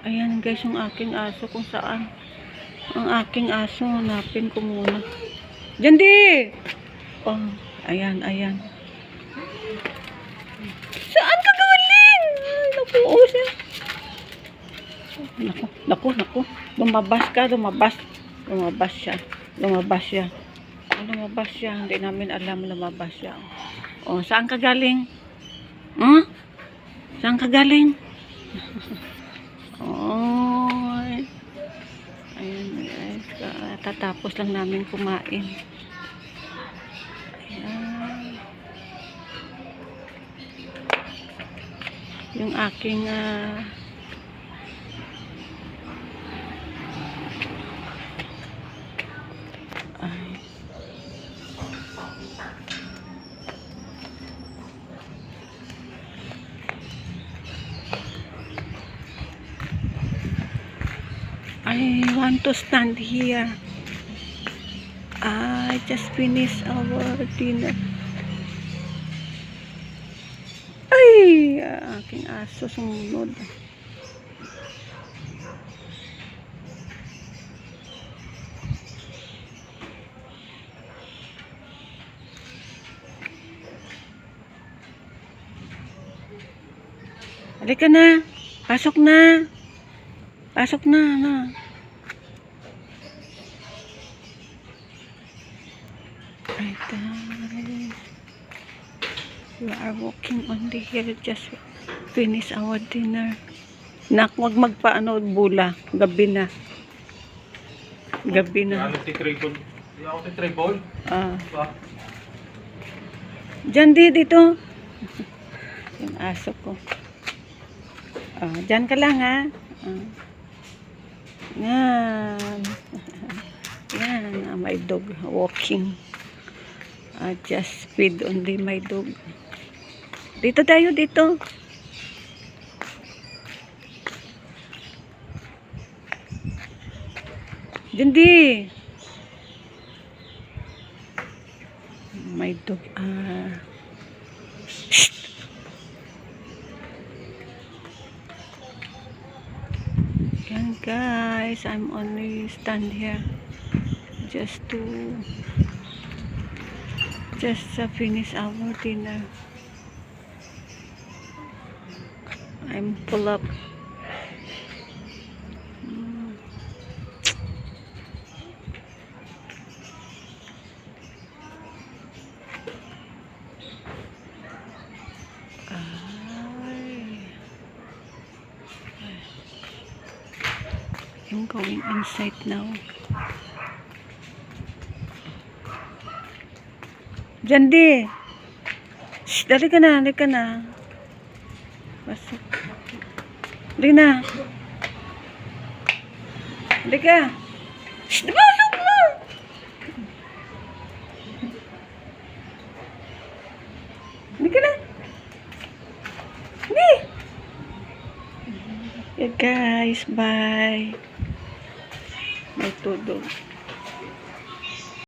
Ayan guys, yung aking aso kung saan. Ang aking aso, hanapin ko muna. Jandi! Oh, ayan, ayan. Saan ka galing? Ay, naku, siya. Naku. Lumabas ka, lumabas. Lumabas siya. Hindi namin alam lumabas siya. Oh, saan ka galing? Saan ka galing? Oy. Ayan guys, tatapos lang namin kumain. Ayan. Yung aking I want to stand here. I just finished our dinner. Ay, aking aso sumunod. Halika na. Pasok na. Pasok na. Ay, guys. We are walking on the hill. Just finish our dinner. Nak, wag magpaano bula. Gabi na. Ano si Tribol? Hindi ako si Tribol. Diyan dito. Yung aso ko. Diyan ka lang ha. Yan. Yan. My dog walking. Just feed only my dog. Dito tayo, dito. Jandi. My dog. Yan guys, I'm only stand here just finish our dinner. I'm full up. I'm going inside now. Jandi! Shh, dali ka na. Pasok. Dali na. Dali ka. Shh, pasok na! Dali ka na. Dali! Okay guys, bye. May tudog.